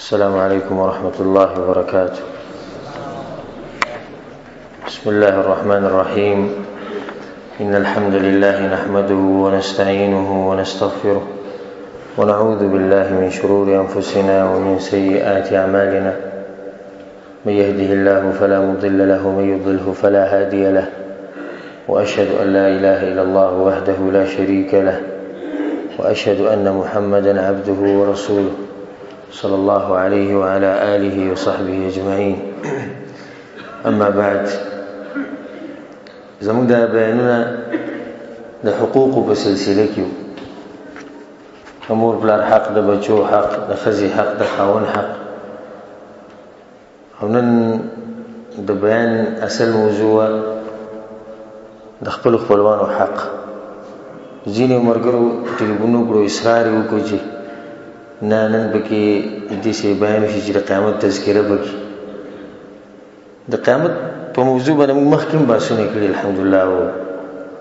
السلام عليكم ورحمة الله وبركاته. بسم الله الرحمن الرحيم. إن الحمد لله نحمده ونستعينه ونستغفره ونعوذ بالله من شرور أنفسنا ومن سيئات أعمالنا. من يهده الله فلا مضل له ومن يضلله فلا هادي له، وأشهد أن لا إله إلا الله وحده لا شريك له، وأشهد أن محمدا عبده ورسوله صلى الله عليه وعلى آله وصحبه أجمعين. أما بعد، زموږ د بیانونه د حقوقو په سلسله کې امور بلار حق، د بچو حق، د ښځې حق، د خاوند حق. او نن د بیان اصل موضوع د خپل خپلوانو حق. ځینې ملګرو ټلیفون وکړو، اصرار یې وکړو چې نه نن پکې داسې بیان وشي چې د قیامت تذکره وکړي. د قیامت په موضوع باندې موږ مخکې هم بحثونه کړي الحمدلله، او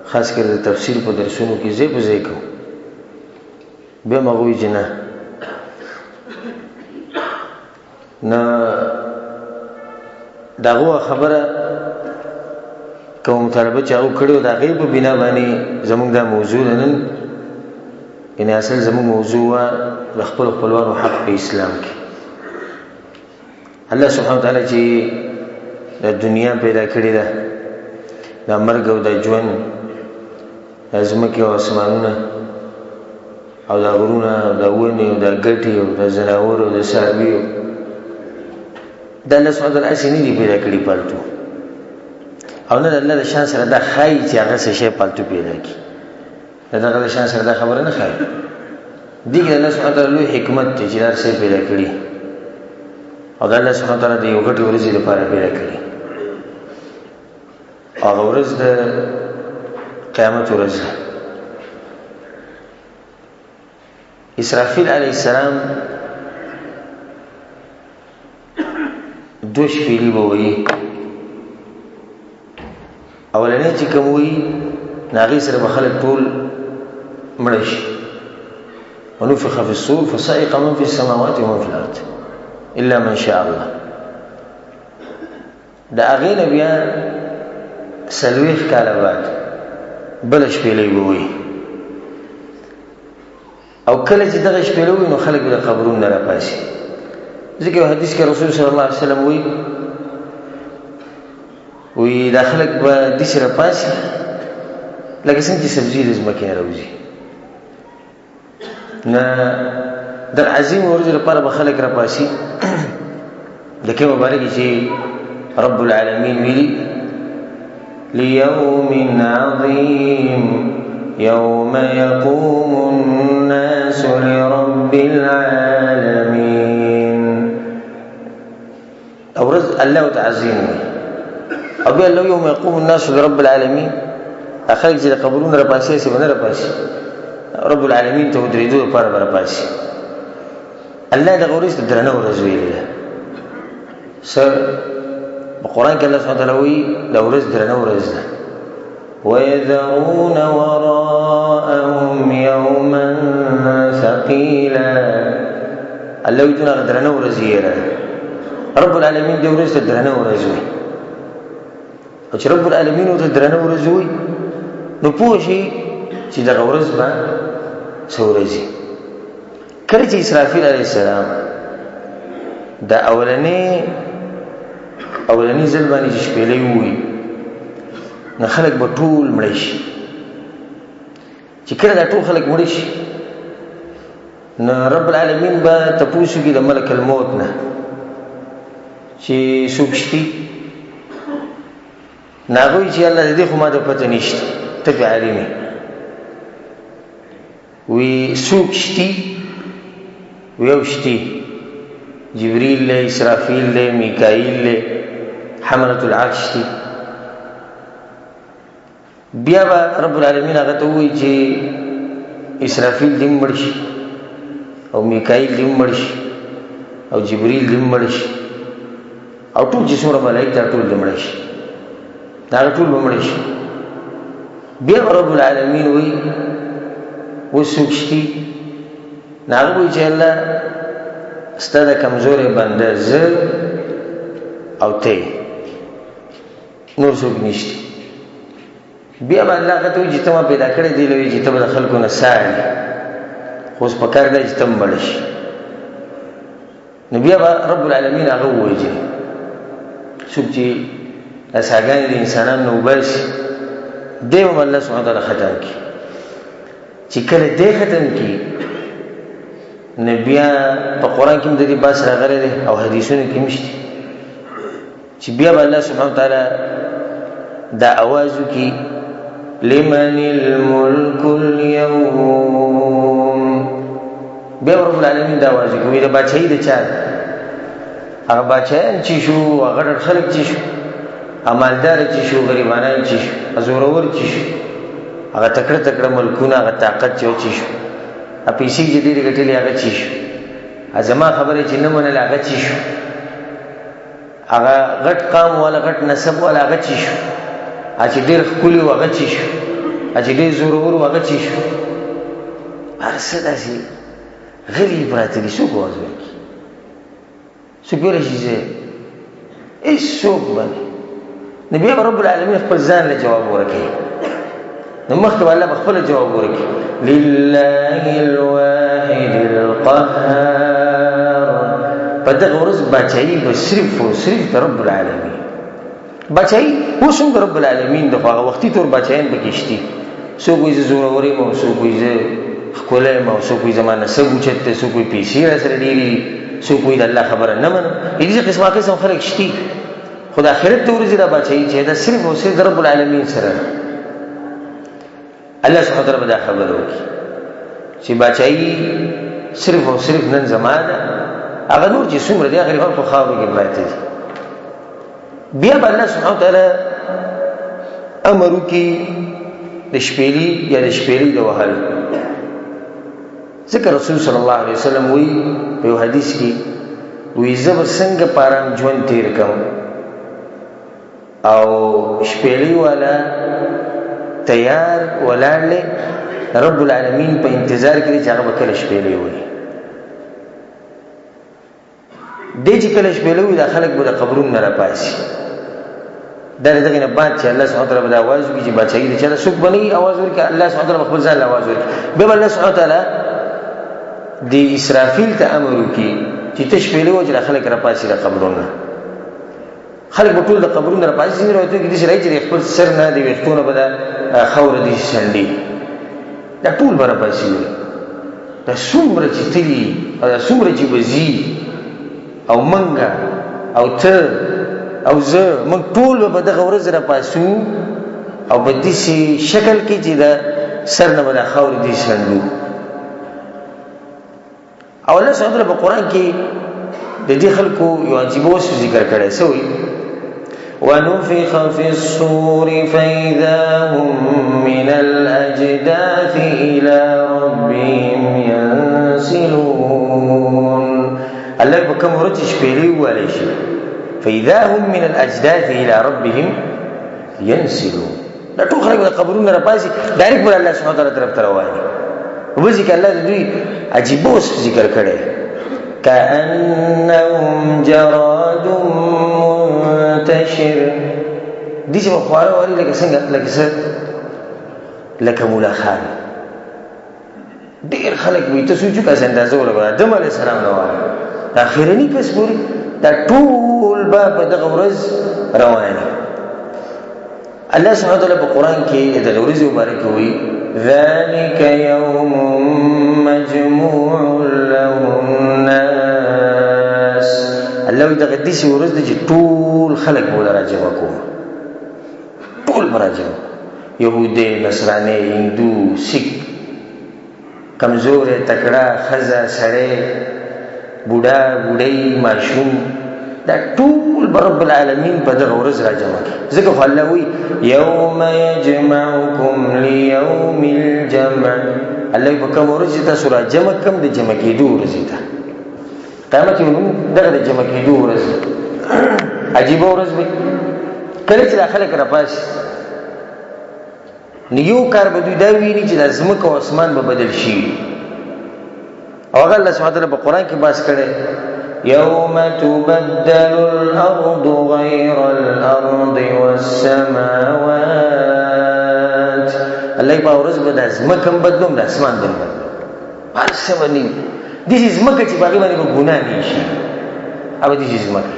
خاص کر د تفسیر په درسونو کې ځای په ځای کوو. بیا هم هغه وایي چې نه د هغو خبره کوم مطالبه چې هغو کړې وو د هغې په بنا باندې زموږ دا موضوع ده نن. یعنې اصل زموږ موضوع وه د خپلو خپلوانو حق په اسلام کې. الله سبحانه وتعالی چې د دنیا پیدا کړې ده، دا مرګ او دا ژوند، دا ځمکې او اسمانونه او دا غرونه او دا ونې او دا ګټې او دا ځناور او دا څاروي، دا الله سبحانه وتعالی هسې نه دي پیدا کړي پالتو، او نه د الله د شان سره دا ښایي چې هغه څه شی پالتو پیدا کړي. د دغه د شان سره دا خبره نه ښایي. دې کې الله سبحانه وتعالی لوی حکمت دی چې دا هر څه پیدا کړي، او د الله سبحانه وتعالی د یو غټې ورځې لپاره پیدا کړي. هغه ورځ د قیامت ورځ ده. اسرافیل علیه السلام دو شپېلې به وایي. اولنۍ چې کوم وایي نو هغې سره به خلک ټول مړه شي. ونفخ في الصور فصعق من في السماوات ومن في الأرض إلا من شاء الله. د هغې نه بیا 40 کاله بعد بله شپېلۍ به وایي، او کله چې دغه شپېله وایي نو خلک به د قبرونو نه راپاسي. ځکه یو حدیث کې رسول صلی الله علیه وسلم وایي دا خلک به داسې راپاسي لکه څنګه چې سبزي د ځمکې نه راوځي. نه د عظیم ورځې لپاره به خلک راپاسي. د کې مبارک چې رب العالمین ویلي لیوم عظیم یوم یقوم الناس لرب العالمین. ورځ الله تعظیم وي، او بیا الله یوم یقوم الناس لرب العالمین. خلک چې د قبرونو راپاسي هسې به نه راپاسي، رب العالمین ته ودرېدو لپاره به راپاسي. الله دغه ورځ ته درنه ورځ ویلې ده. په قرآن کې الله سبحانه وتعالی وایي دا ورځ درنه ورځ ده. وَيَذَرُونَ وَرَاءَهُمْ يَوْمًا ثَقِيلًا. الله وایي دونه درنه ورځ یې ده. رب العالمین دې ورځ ته درنه ورځ وایي. او چې رب العالمین ورته درنه ورځ وایي نو پوه شي چې دغه ورځ به څه ورځ وي. کله چې اسرافیل علیه السلام دا اولنی ځل باندې چې شپېلۍ ووایي نو خلک به ټول مړه شي. چې کله دا ټول خلک مړه شي نو رب العالمین به تپوس وکړي د ملک الموت نه چې څوک شتي. نو هغه وایي چې الله د دې خو ما ته پته نشته، ته پې عالم یې. وی څوک شتي؟ یو شتي جبریل دی، اسرافیل دی، میکائیل دی، حملة العرش دی. بیا به رب العالمین هغه ته ووایي چې اسرافیل دې مړ شي، او میکائیل دې مړ شي، او جبریل دې مړ شي، او ټول چې څومره ملایک دا ټول دې مړ شي، دا ټول به مړ شي. بیا رب العالمین وایي وڅوک شتي؟ نو هغه وایي چې الله ستا د کمزورې بنده زه او ته نور څوک نشته. بیا به الله هغه ته وایي چې ته ما پیدا کړی دی لوی چې ته به د خلکو نه ساړې خو اوس پکار دی چې ته هم مړه شي. نو بیا به رب العالمین هغه ووایي څوک چې دا ساګانې د انسانانو نه وباسي دی به الله سبحانه وتعالی ختم کړي. چې کله دی ختم کړي نو بیا په قرآن کې هم د دې بحث راغلی دی او حدیثونو کې هم شته چې بیا به الله سبحانه وتعالی دا आवाज وکړي لمن الملك اليوم. بیا رب العالمین دا आवाज وکړي د بادشاہي د چا هغه بادشاہان چې شو هغه ډېر خلک چې شو امالدار چې شو غریبانان چې شو زورور چې شو هغه تکړه تکړه ملکونه هغه طاقت چې شو پیسې چې ډېرې ګټلې هغه چې شو زما خبره چې نه منله هغه چې شو هغه غټ قام والا غټ نسب والا هغه چې شو چې ډېر ښکلي و هغه چې شو چې ډېر زورور و هغه چې شو هر څه داسې غلي پراته دي. څوک واز وکړي څوک ویلی شي زه هېڅوک باندې نو بیا به رب العالمین خپل ځان له جواب ورکوي. نو مخکې به الله به خپله جواب ورکړي لله الواحد القهار. په دغه ورځ باچایي به صرف او صرف د رب العالمین باچایي اوس هم د رب العالمین د خو هغه وختي طور باچایان پکې شته. څوک وایي زه زورور یم او څوک وایي زه ښکلی یم او څوک وایي زما نسب اوچت دی څوک وایي پیسې را سره ډېرې دي څوک وایي د الله خبره نه منم. دې قسمه قسم خلک شته خو د آخرت د ورځې دا باچایي چې دا صرف او صرف د رب العالمین سره الله سبحانه وتعالی به دا خبره وکړي چې باچایي صرف او صرف نن زما ده هغه نور چې څومره دي غریبان په خاورو کې پراته دي. بیا به الله سبحانه وتعالی امر وکړي د شپېلي یا د شپېلۍ د وهلو. ځکه رسول صلی الله علیه وسلم وایي په یو حدیث کې وایي زه به څنګه په ارام ژوند تېر کړم او شپېلۍ والا تیار ولاړ دی رب العالمین په انتظار کې دی چې هغه به کله شپېلۍ ووهي. دی چې کله شپېلۍ ووهي دا خلک به د قبرونو نه راپاڅي. دا د دغې نه بعد چې الله سبحانه وتعالی به دا اواز وکړي چې باچایي د چا ده څوک به نه وي اواز ورکړي الله سبحانه وتعالی به خپل ځان له اواز ورکړي. بیا به الله سبحانه وتعالی د اسرافیل ته امر وکړي چې ته شپېلۍ ووهه چې دا خلک راپاڅي د قبرونو نه. خلک به ټول د قبرونو نه راپاڅي. ځینې روایتونو کې داسې راځي چې د خپل سر نه د ویښتو نه به دا خاوره دي شنډي دا ټول به راپاڅي وي. دا څومره چې تلي او دا څومره چې به ځي او منګه او ته او زه موږ ټول به په دغه ورځ راپاڅو او په داسې شکل کې چې د سر نه به دا خاورې دي شنډو. او الله سبحانه وتعالی په قرآن کې د دې خلکو یو عجیبه وصف ذکر کړی څه وایي ونفخ في الصور فإذا هم من الأجداث إلى ربهم ينسلون. الله بكم ورد شپېلۍ ووهلی شي فإذا هم من الأجداث إلى ربهم ينسلون. دا ټول خلک د قبرونو نه راپاڅي ډایرکټ به الله سبحانه وتعالی طرف ته روان دي. وبځي کې الله د دوی عجیبه وصف ذکر کړی كأنهم جراد منتشر. دي چې خواره واري لکه څنګه لکه مولا خان ډېر خلک وي ته سوچو که اندازه ولګوه آدم علیه السلام نه وایي د اخرني کس پورې دا ټول به په دغه ورځ روان دي. الله سبحانه وتعالی په قرآن کې د ورځې مبارکه وایي ذلك يوم مجموع له الناس. الله وایي دغه داسې ورځ ده چې ټول خلک به له راجمع کوم ټول به راجمع یهودی نصرانی هندو سیک کمزور تکړه ښځه سړی بوډا بوډۍ ماشوم دا ټول به رب العالمین په دغه ورځ راجمع کړي. ځکه خو الله وایي یوم یجمعکم لیوم الجمع. الله په کوم ورځ چې تاسو راجمع کړم د جمع کېدو ورځې ته قیامت یو نوم دغه د جمع کېدو ورځ عجیبه ورځ وي. کله چې دا خلک راپاڅي نو یو کار به دوی دا ویني چې د ځمکه او اسمان به بدل شي او هغه الله سبحانه وتعالی په قران کې باس کړي يوم تبدل الارض غير الارض والسماوات الله په ورځ به د ځمکه بدلوم د اسمان بدلوم هر څه باندې د ځمکه چې باغې باندې ګناه نشي او د ځمکه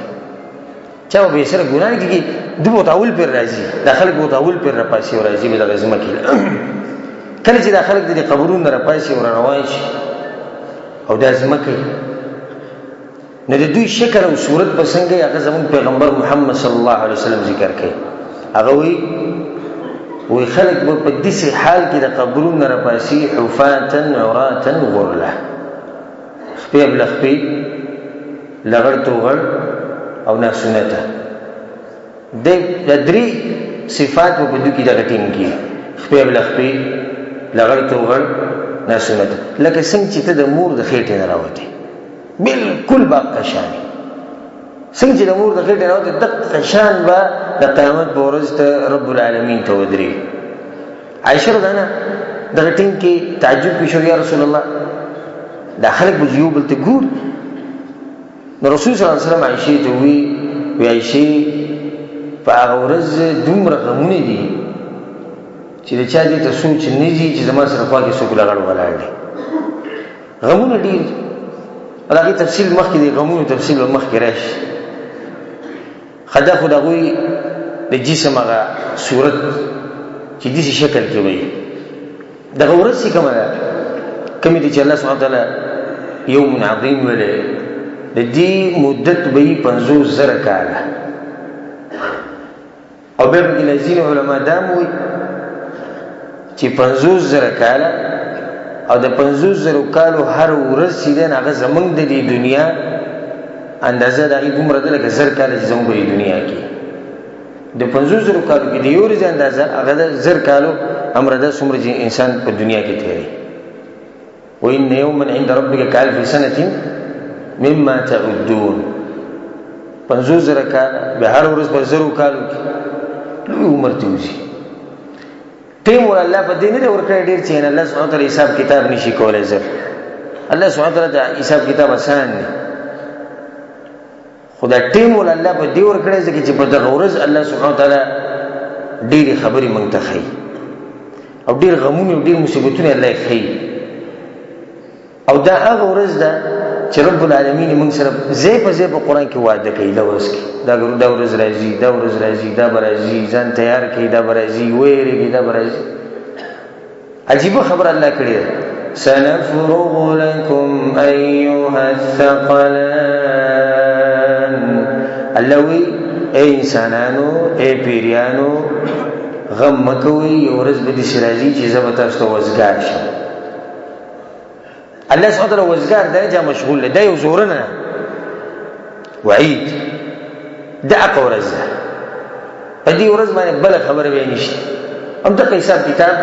چا به سره ګناه کیږي د متاول پر راځي داخل متاول پر را پاسي او راځي به د ځمکه کله چې داخل د قبرونو را پاسي او روان شي او د ځمکه نه د دوی شکل او صورت په څنګه هغه زمون پیغمبر محمد صلی الله علیه وسلم ذکر کوي هغه وی خلق په دې حال کې د قبرونو را پاسي حفاتن عراتن غرله خپې بلخپې لغړ توغړ او ناسونته د درې صفات په دې کې د غټین کې خپې بلخپې لغړ توغړ ناسونته لکه څنګه چې ته د مور د خېټې نه راوته بالکل باقی شان څنګه چې د مور د خېټې نه راوته د شان با د قیامت په ورځ ته رب العالمین ته ودرې عائشہ رضانه د غټین کې تعجب وشو یا رسول الله دا خلک بجیو بلته ګور نو رسول صلی الله علیه وسلم عائشہ ته وی عائشہ په هغه ورځ دومره غمونه دي چې د چا دې ته سوچ نه دي چې زما سره خوا کې څوک لګړ ولاړ دي غمونه ډیر هغه تفصیل مخکې دي غمونه تفصیل مخکې راشي خدا خدای د جسم هغه صورت چې دې شکل کې وي د ورځې کومه کمی دي چې الله سبحانه وتعالى یوم عظیم ولې د دې مدت به 50,000 کاله او به لازم علما داموي چې 50,000 کاله او د 50,000 کالو هر ورځ چې هغه زمنګ د دې دنیا اندازه د عمر د لکه 1000 کاله چې زموږ په دنیا کې د 50,000 کالو کې د یو ورځ اندازه هغه د 1000 کالو عمر د څومره انسان په دنیا کې تیری وان يوما عند ربك كالف سنه مما تعدون 50,000 کال به هر ورځ په 1000 کالو کې عمر توزي تیم ول الله په دې نه ورکړي ډیر چې الله سبحانه وتعالى حساب کتاب نشي کولای زه الله سبحانه وتعالى دا حساب کتاب آسان دی خدا ټیم ول الله په دې ورکړي چې په دغه ورځ الله سبحانه وتعالى ډیر خبري مونږ ته خي او ډیر غمونه او ډیر مصیبتونه الله خي او دا هغه ورځ ده چې رب العالمین موږ سره زې په زې په قران کې وعده کوي دا ورځ کې دا ورځ راځي دا ورځ راځي دا برازي ځان تیار کړي دا برازي وېریږي دا برازي عجیب خبر الله کړی سنفرغ لكم ايها الثقلان الله وی اے انسانانو اے پیریانو غم مکوي ورځ به دي شرازي چې زبر تاسو ته وزګار شي الله سبحانه وتعالى وزګار درجه مشغول دی یو زورنه وعید دا اقورز په دې ورځ باندې بل خبر به نشته هم ته حساب کتاب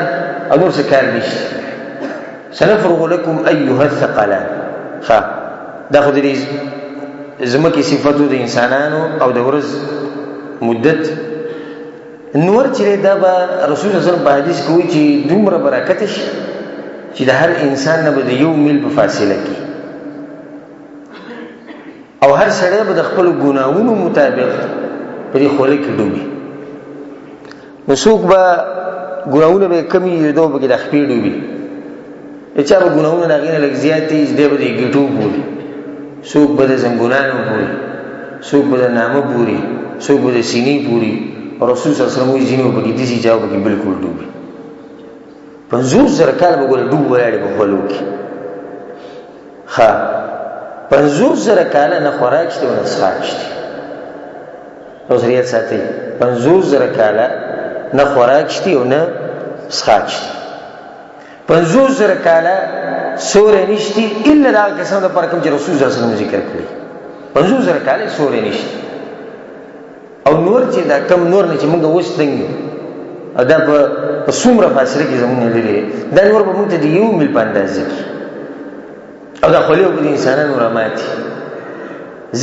او نور څه کار نشته سنفرغ لكم ايها الثقلان دا خو دې زمکه صفاتو د انسانانو او د ورځ مدت نور چې دا به رسول الله صلی الله علیه وسلم په حدیث کوي چې دومره برکت شي چې د هر انسان نه به د یو میل په فاصله کې او هر سړی به د خپل ګناہوں مطابق په دې خوله کې ډوبي نو څوک به ګناہوں به کمی یدو به د خپې ډوبي چې هغه ګناہوں نه غینه لږ زیاتې دې به د ګټو پوري څوک به د زنګونانو پوري څوک به د نامه پوري څوک به د سینې پوري رسول صلی الله علیه وسلم یې جنو به دې شي جواب کې بالکل ډوبي 50,000 کال به ګول ډوب ولاړې په خپلو کې 50,000 کال نه خوراک شته او نه څښاک شته نظریات ساتي 50,000 کال نه خوراک شته او نه څښاک شته 50,000 کال سورې نشته الا دا قسم د پر کوم چې رسول صلی الله علیه وسلم ذکر کړی 50,000 کال سورې نشته او نور چې دا کم نور نه چې موږ وښتنګ ادا په څومره فاصله کې زمونږ لري دا نور به موږ ته دی یو مل پاندازي او دا خلیو په انسانانو راماتي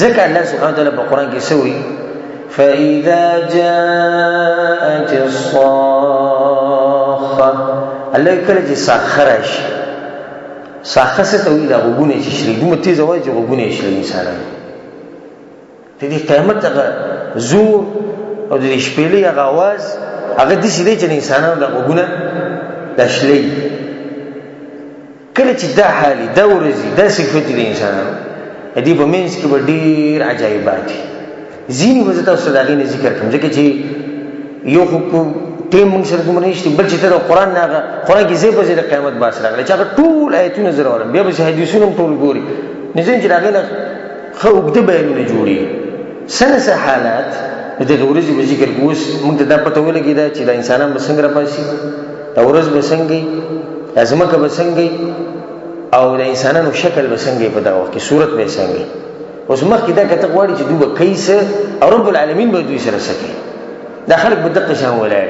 ذکر الله سبحانه وتعالى په قران کې سوي فاذا جاءت الصاخه الله کله چې ساخرش ساخه څه ته وایي دا غوږونه چې شلي دومره تیزه وایي چې غوږونه یې شلي انسانانو د دې قیامت هغه زور او د دې شپېلې هغه اواز هغه داسې دی چې د انسانانو دا غوږونه دا شلي کله چې دا حالي دا ورځي دا صفت د انسانانو دې په منځ کې به ډېر عجایبات دي ځینې به زه تاسو ته د هغې نه ذکر کړم ځکه چې یو خو ټیم موږ سره دومره نشته بل چې ته د قرآن نه هغه قرآن کې ځای په ځای د قیامت بحث راغلی چې هغه ټول آیتونه زه راولم بیا به چې حدیثونه هم ټول ګوري نو ځینې چې د هغې نه ښه اوږده بیانونه جوړېږي څه نه څه حالات د دغې ورځې به ذکر کړو اوس موږ ته دا پته ولګېده چې دا انسانان به څنګه راپاسي دا ورځ به څنګه وي دا ځمکه به څنګه وي او د انسانانو شکل به څنګه په دغه وخت کې صورت به څنګه اوس مخکې دا که ته غواړي چې دوی به کوي څه او رب العالمین به دوی سره څه کوي دا خلک به دقه شان ولاړ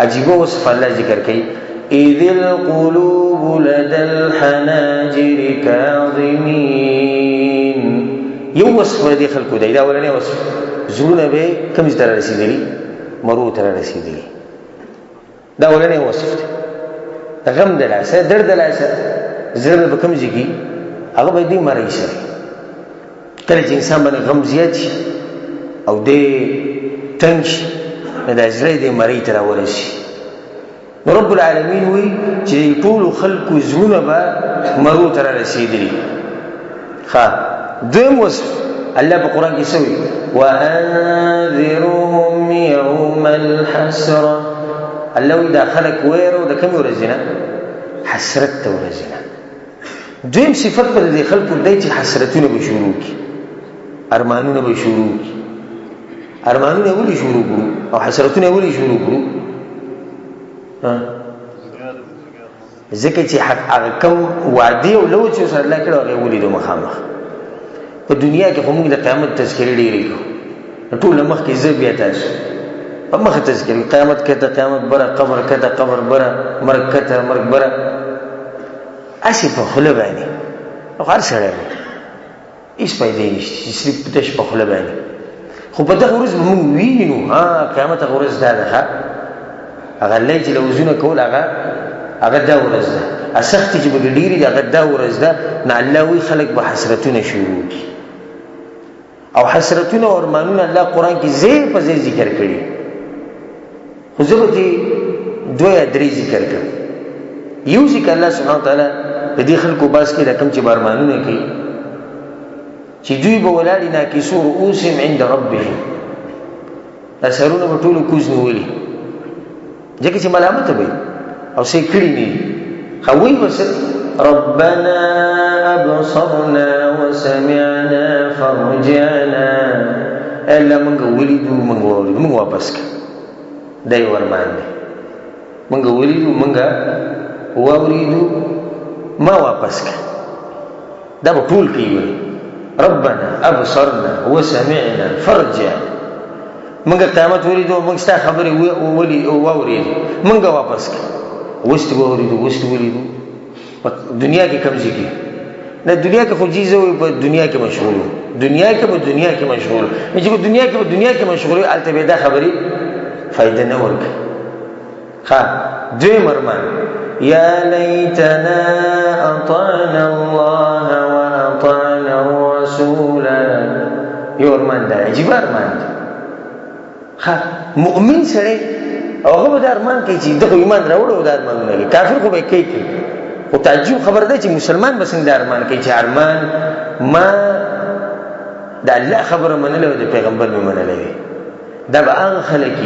عجیبه وصف الله ذکر کوي اذ القلوب لدى الحناجر كاظمين یو وصف دې خلکو دی دا ولنه وصف زړونه به کوم ځای ته رسیدلی مرو ته رسیدلی دا ولنه وصف دی غم دلاسه درد دلاسه زړه به کوم ځای کې هغه به دې مړی شي کله چې انسان باندې غم زیات شي او دې تنګ شي نو دا زړه دې مړی ته راورسي نو رب العالمین وی چې ټول خلقو زړونه به مرو ته رسیدلی ښه دویم وصف الله په قرآن کې سوي وانذرهم يوم الحسره الله وی دا خلق ویرو د کوم ورځې نه حسرت ته ورځې نه دویم صفت په دې خلقو دی چې حسرتونه به شروع کی ارمانونه به شروع کی ارمانونه ولې شروع کړو او حسرتونه ولې شروع کړو ځکه چې هغه کوم وعده او لو چې سره الله کړو هغه ولې د مخامخ په دنیا کې هم د قیامت تذکرې ډېرې کو ټول مخ کې زه بیا تاسو په مخ تذکرې قیامت کې ته قیامت بره قبر کې ته قبر بره مرګ کې ته مرګ بره اسی په خله باندې او هر سره هیڅ پیدا نشته چې صرف پتش په خله باندې خو په دغه ورځ موږ وینو قیامت هغه ورځ ده هغه لای چې لوزونه کول هغه دا ورځ ده اسخت چې به ډیری هغه دا ورځ ده نه الله وی خلق به حسرتونه شروع کی او حسرتونه او ارمانونه الله قرآن کې زی په زی ذکر کړي خو زه به دوه یا درې ذکر کړم یو ذکر الله سبحانه وتعالی د دې خلکو باس کې رقم چې بارمانونه کوي چې دوی به ولاړی ناکسو رؤوسهم عند ربهم دا سرونه به ټولو کوز نیولي ځکه چې ملامته به او څه کړي نه خوي بس ربنا ابصرنا وسمعنا فرجعنا الا موږ ولیدو موږ واپس کړ دای ورمان دي موږ ولیدو موږ واوریدو ما واپس کړ دا به ټول کوي ربنا ابصرنا وسمعنا فرجعنا موږ قیامت ولیدو موږ ستا خبرې واوریدو موږ واپس کړ وست ولیدو په دنیا کې کم ځکه نه دنیا کې خو چیزه وي په دنیا کې مشغول دنیا کې مشغول چې په دنیا کې مشغول الته به دا خبرې فائدہ نه ورکړي ها دوی مرمان یا لیتنا اطعنا الله واطعنا الرسول یو ارمان دا عجیب ارمان ها مؤمن سره هغه به ارمان کوي چې دغه ایمان راوړو د ارمان نه کافر خو به کوي او تعجب خبر ده چې مسلمان به څنګه ارمان کوي چې ارمان ما د الله خبره منله او د پیغمبر مې منله دا به هغه خلک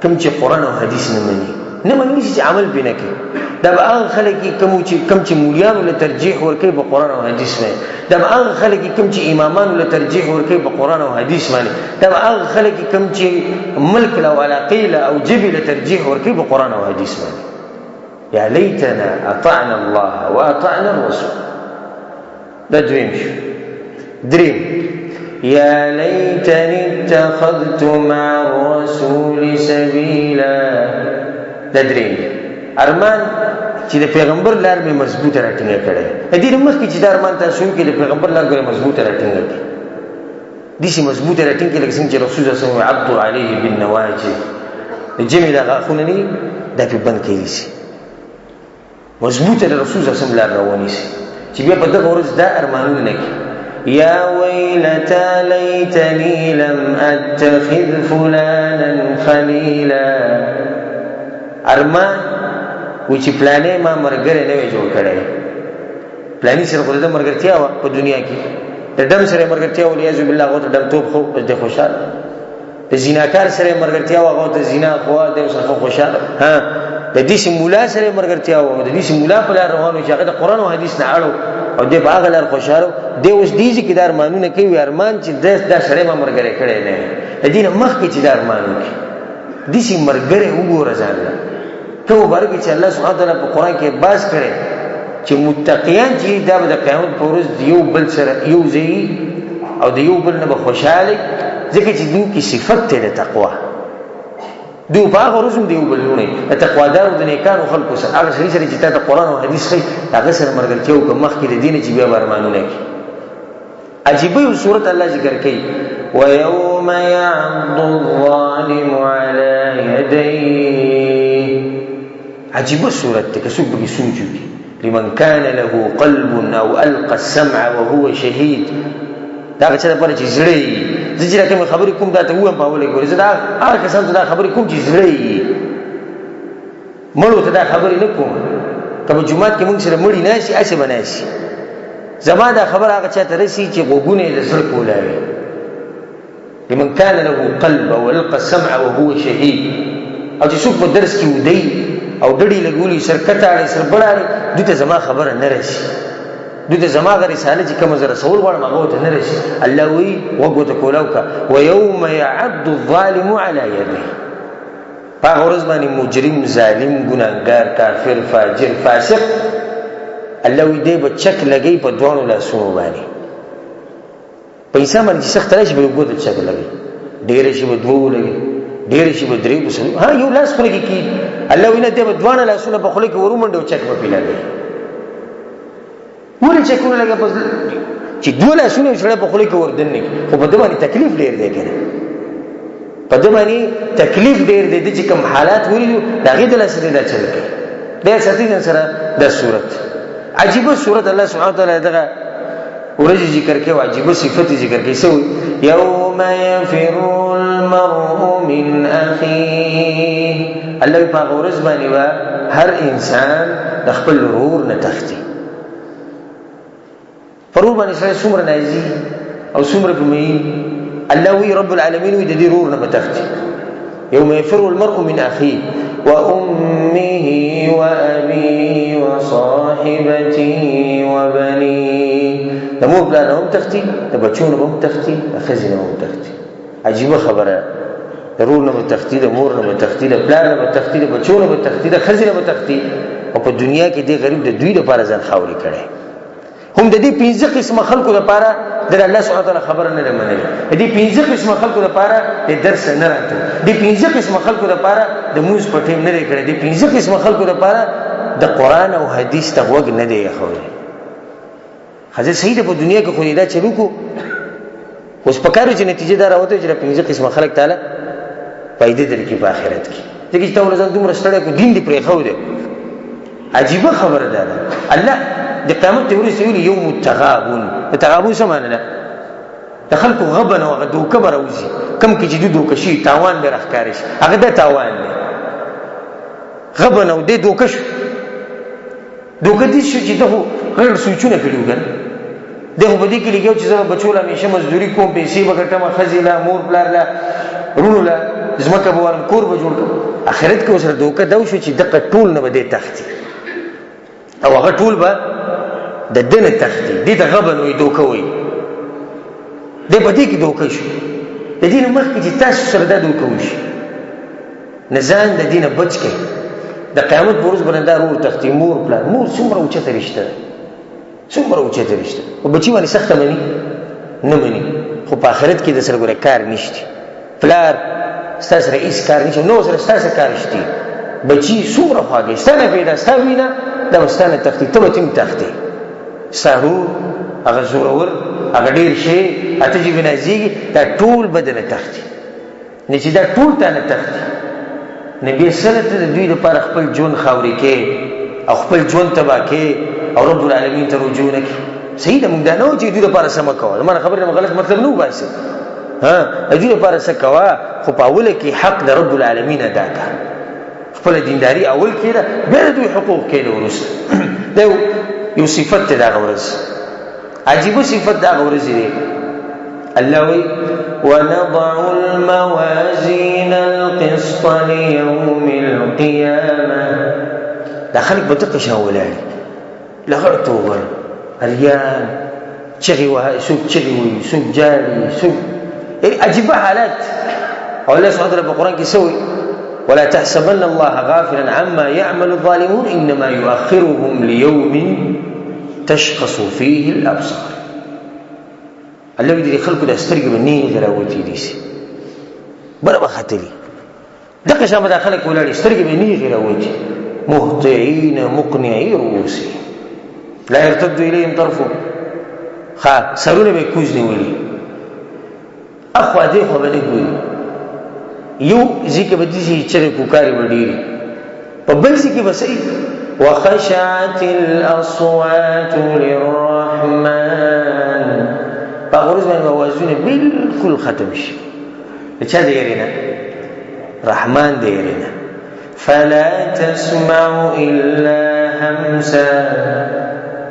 کوم چې قرآن او حدیث نه مني چې عمل به نه کوي دا به هغه خلک کوم چې مولیانو له ترجیح ورکوي په قرآن او حدیث باندې دا به هغه خلک کوم چې امامانو له ترجیح ورکوي په قرآن او حدیث باندې دا به هغه خلک کوم چې ملک له علاقې او جبې له ترجیح ورکوي په قرآن او حدیث باندې یا لیتنا اطعنا الله واطعنا الرسول دا دویم شو دریم یا لیتنی اتخذت مع الرسول سبیلا دا دریم ارمان چې د پیغمبر لار مې مضبوطه راټینګه کړې دې مخکې چې دا ارمان تاسو کې د پیغمبر لار ګره مضبوطه راټینګه کړې دې سي مضبوطه راټینګه لکه څنګه چې رسول الله صلی الله علیه وسلم عبد علیه بالنواجذ جمع دا غاخونه نه دا په بند کې شي مضبوطه د رسول صلی الله علیه وسلم لار روانیسي چې بیا په دغه ورځ دا ارمانونه نه کوي یا ویلتا لیتنی لم اتخذ فلانا خلیلا ارمان و چې پلانې ما مرګره نه وي جوړ کړی پلانې سره خو د مرګرتیا و په دنیا کې د دم سره مرګرتیا و لیاذ بالله غو ته دم توپ خو د خوشاله د زیناکار سره مرګرتیا و غو ته زینا خو د سره خوشاله ها د دې مولا سره مرګرتیا و د دې مولا په لار روانو چې هغه د قران او حدیث نه اړو او د باغ لار خوشاله د اوس دې چې د ارمانونه کوي ارمان چې د سره ما مرګره کړي نه د دې مخ کې چې د ارمانونه کوي د دې مرګره وګوره ځان ته مبارک چې الله سبحانه وتعالى په قران کې باز کړي چې متقیان چې دا د قیامت پر ورځ یو بل سره یو ځای او د یو بل نه به خوشاله ځکه چې دوی کې صفت ته د تقوا دوی باغ ورزم دی یو بل نه تقوا دار د نیکانو خلقو سره هغه سړي سره چې ته قران او حدیث خي هغه سره مرګرتیا او مخ کې د دین چې بیا ورمانونه کوي عجیب یو سورۃ الله ذکر کوي ويوم يعض الظالم على يديه عجیب سورۃ ته څوک به سوچي لمن كان له قلب او القى السمع وهو شهيد دا چې دا پر چې زړی زجره کوم خبرې کوم دا ته وایم په اوله ګورې دا هغه کسان ته دا خبرې کوم چې زړی مړو ته دا خبرې نه کوم کله جمعات کې موږ سره مړی نه شي اسی بناسي زما دا خبر هغه چاته رسي چې غوګونه د زړه کولاوي لمن كان له قلب او القى السمع وهو شهيد او چې څوک په درس کې ودی او ډډی لګولي شرکتاړي سربړاړي دته زما خبره نه راشي دته زما غری رساله چې کوم زره رسول غواړم هغه ته نه راشي الله وی وګوت کولاوکا ويوم يعض الظالم على يده هغه ورځ باندې مجرم ظالم ګناګار کافر فاجر فاسق الله وی دې بچک لګي په دوانو لاسونو باندې پیسې باندې سخت راشي به وګوت چک لګي ډېر شي به دوه لګي ډېر شي به درې بسنو ها یو لاس خو لګي کی الله وینه دې بدوانه لاسونه په خله کې ورومنډو چک په پیلاږي ولې چکونه لګا په چې دوه لاسونه سره په خله کې وردنني خو په دې باندې تکلیف ډېر دی کنه په دې باندې تکلیف ډېر دی چې کوم حالات وریدو دغه د لاسه دا چل کې د ساتي سره د صورت عجیب صورت الله سبحانه وتعالى دغه ورځ ذکر کوي عجیب صفات ذکر کوي سو یوم یفر المرء من اخیه الله په ورځ باندې هر انسان د خپل ورور نه تختی فرور باندې سره څومره نازي او څومره کوي الله وی رب العالمین وی د دې ورور نه تختی یوم یفر المرء من اخیه وامه وابيه وصاحبته وبنيه د مور پلان هم تختی د بچونو هم تختی د خزینه هم تختی عجیب خبره ضرور نه تختی د مور نه تختی د پلان نه تختی د بچونو نه تختی د خزینه نه تختی او په دنیا کې د غریب د دوی لپاره ځان خاوري کړي هم د دې 15 قسم خلکو لپاره د الله سبحانه وتعالى خبره نه منلي د دې 15 قسم خلکو لپاره د درس نه راته د 15 قسم خلکو لپاره د موږ په ټیم نه کړي د 15 قسم خلکو لپاره د قران او حدیث ته وګ نه دی خوړي حاضر صحیح ده په دنیا کې خو دا چلو کو اوس په کارو چې نتیجه دار راوته چې 15 قسم خلک تعالی فائدې درکې په آخرت کې ځکه چې تاسو ځان دومره ستړی کو دین دی پرې خو دی عجیب خبره ده الله د قیامت ته ورسېږي یوم التغابن التغابن څه معنی ده د خلکو غبن او دوکه براوزي کم کې چې دوکه شي تاوان به راخکاري شي هغه د تاوان نه غبن او د دوکه شو دوکه دي چې دغه غیر سوچونه کړیو ګر دغه په دې کې لګیو چې زما بچو لا میشه مزدوري کوم پیسې وګټم خزیلا مور پلار لا رونو لا زمکه به ورم کور به جوړ کړم اخرت کې وسره دوکه دا شو چې دغه ټول نه بده تختی او هغه ټول به د دنه تختی دې ته غبن وي دوکه وي دې په دې کې دوکه شو د دې مخ کې چې تاسو سره دا دوکه وشي نزان د دینه بچ کې د قیامت پرز برندار ور تختی مور پلان مور څومره اوچته رشته څومره اوچته رشته او بچی باندې سخت مني نه مني خو په آخرت کې د سره ګره کار نشته پلار ستاسو رئیس کار نشته نو سره ستاسو کار شته بچی څومره خواږي ستنه پیدا ستوینه دا ستنه تختی ته تیم تختی سارو هغه زورور هغه ډیر شي اته چې بنازيږي دا ټول بدل تختی نه چې دا ټول ته نه تختی نبی سره ته دوی لپاره خپل جون خاوري کې او خپل ژوند تبا کې او رب العالمین ته رجوع نه کوي. صحیح ده، موږ دا نه چې دوی لپاره سم کوه، زموږ خبره غلط مطلب نه وباسي. دوی لپاره څه کوه، خو په اوله کې حق د رب العالمین ادا کړه. خپل دینداری اول کې ده، بیا دوی حقوق کې ده ورسته. دا یو صفت ده د ورځ، عجیبه صفت ده د ورځ دی. الله وی ونضع الموازين القسط ليوم القيامة. دا خلق بدقه شاولاني لغړ توغر ريان چغي وها سوق چغي وي سوق جاري سوق عجيبه حالات. او الله سبحانه وتعالى بالقران کې سوي ولا تحسبن الله غافلا عما يعمل الظالمون انما يؤخرهم ليوم تشخص فيه الابصار. الله دې خلکو د سترګې باندې غراوتی دي سي برابر خاطري دغه شامه د خلک ولاړ سترګې باندې غراوتی مهطعين مقنعي رؤوسهم لا يرتد اليهم طرفهم. سرونه به کوز نیولي اخوا دې خو باندې ګوري یو ځکه به دې چې کوکاري وډيري په بل ځکه به صحیح وخشعت الاصوات للرحمن. باغورز باندې موازونه بالکل ختم شي. چا دې یرینا رحمان دې یرینا فلا تسمع الا همسا.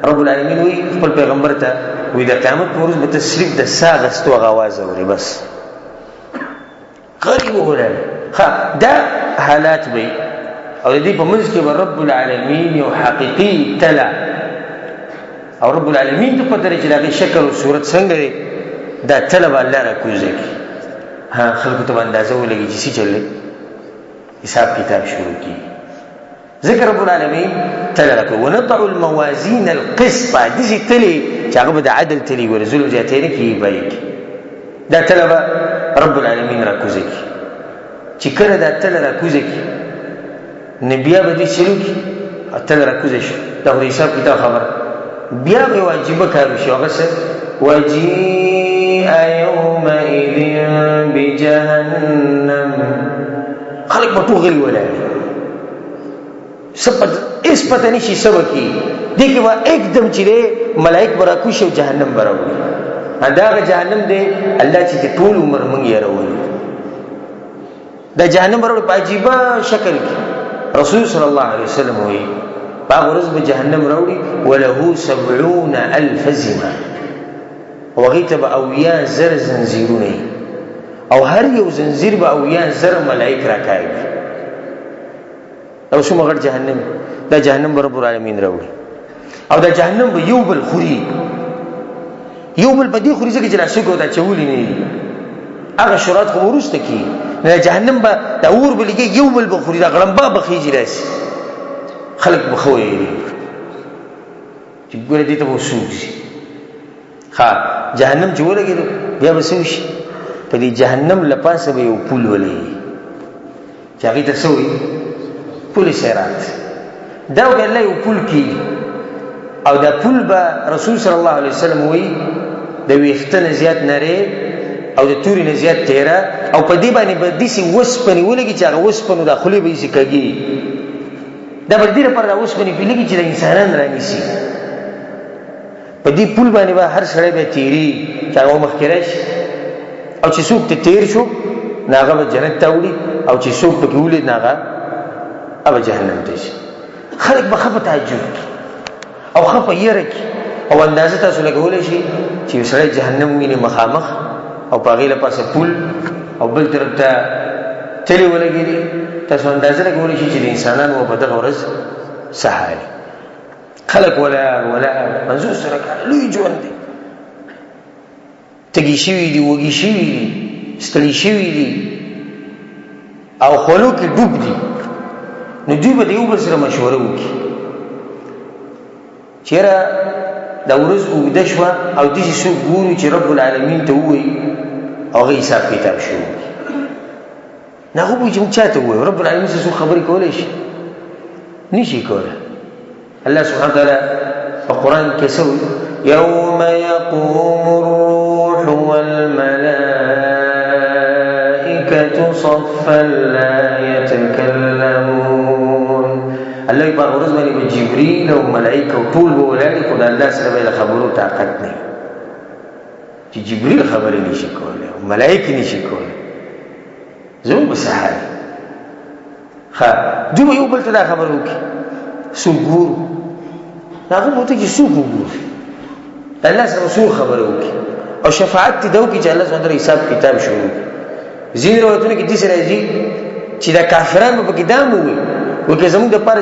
رب العالمین وی خپل پیغمبر ته وی د قیامت پر ورځ به تسلیف د ساغستو غواز اوري بس قریب وګورئ. دا حالات به او دې په منځ کې رب العالمین یو حقيقي تلا او رب العالمین ته پته لري چې دا شکل او صورت څنګه دی. دا طلب الله را کوزي خلکو ته اندازه ولګي چې څه چلې حساب کتاب شروع کی. ذکر رب العالمین تلک ونضع الموازین القسط. دې تلي چې هغه د عدل تلي ورزول جاتین کی بایک. دا طلب رب العالمین را کوزي چې کړه دا تل را کوزي نبیا به دې شروع کی تل را کوزي شو. دا حساب کتاب خبر بیا به واجب کار شي. هغه څه وجيء يومئذ بجهنم. خلق به ټوغل ولاړ سپت اس پته نشي سبا کی دغه وا एकदम چیرې ملائک برا کوش او جهنم براوي. دا جهنم دی الله چې ټول عمر مونږ یې راوړي. دا جهنم براوي په عجیبه شکل کې رسول صلی الله علیه وسلم وی باغ ورځ به جهنم راوړي وله 70,000 زمام وغیتب اویا زر زنجیرونه او هر یو زنجیر به اویا زر ملائک راکایي. او شو مغړ جهنم. دا جهنم رب العالمین راوړي او دا جهنم به یو بل خوري یو بل بدی خوري ځکه چې راشي کو دا چولې نه هغه شرات خو ورسته کی نه جهنم به دا اور بلګي یو بل بخوري دا غړمبا بخیږي راشي خلق بخوي چې ګوره دې ته وسوږي. جهنم چې ولګي بیا وسوش په دې جهنم لپاسه به یو پول ولې چې هغه ته سوې پول سیرات دا وګله یو پول کی او دا پول به رسول صلی الله علیه وسلم وی د ویختنه زیات نری او د توري نه زیات تیرا او په دې باندې به دسی وسپنی ولګي چې هغه وسپنو داخلي به یې کېږي. دا بل دې پر دا وسپنی پیلګي چې د انسانان رانیسي په دې پول باندې به هر سړی به تیری چې هغه مخکرش او چې څوک ته تیر شو ناغه به جنت ته وړي او چې څوک پکې ولید ناغه او جهنم ته شي. خلک به خفه تعجب او خفه يرک او اندازه تاسو لګولې شي چې سړی جهنم ویني مخامخ او پاغې له پاسه پول او بل طرف ته تلی ولګي. تاسو اندازه لګولې شي چې انسانانو په دغه ورځ سحالي خلق ولا منزول سره لوی ژوند دی تګي شي دي وګي شي دي ستړي شي دي او خلق ډوب دي. نو دوی به یو بل سره مشوره وکړي چیرې دا ورځ وګد شو او دې څه ګورو چې رب العالمین ته وایي او غي حساب کتاب شو نه هو چې موږ چاته وایو رب العالمین څه خبرې کولای شي نشي کولای. الله سبحانه وتعالى في القرآن كسوي يوم يقوم الروح والملائكة صفا لا يتكلمون. الله په ورځ باندې جبريل او ملائکه او ټول به ولاړ خدای الله سره به خبرو طاقت نه چې جبريل خبرې نشي کولای او ملائکه نشي کولای زموږ په سحر ها دوی یو بل ته دا خبر وکي سوګور هغه مو ته چې سوګور الله سره رسول خبر وکي او شفاعت دې وکي چې الله سبحانه حساب کتاب شروع زین روایتونه کې دې سره راځي چې دا کافرانو په کې دامو وي وکي زموږ د پر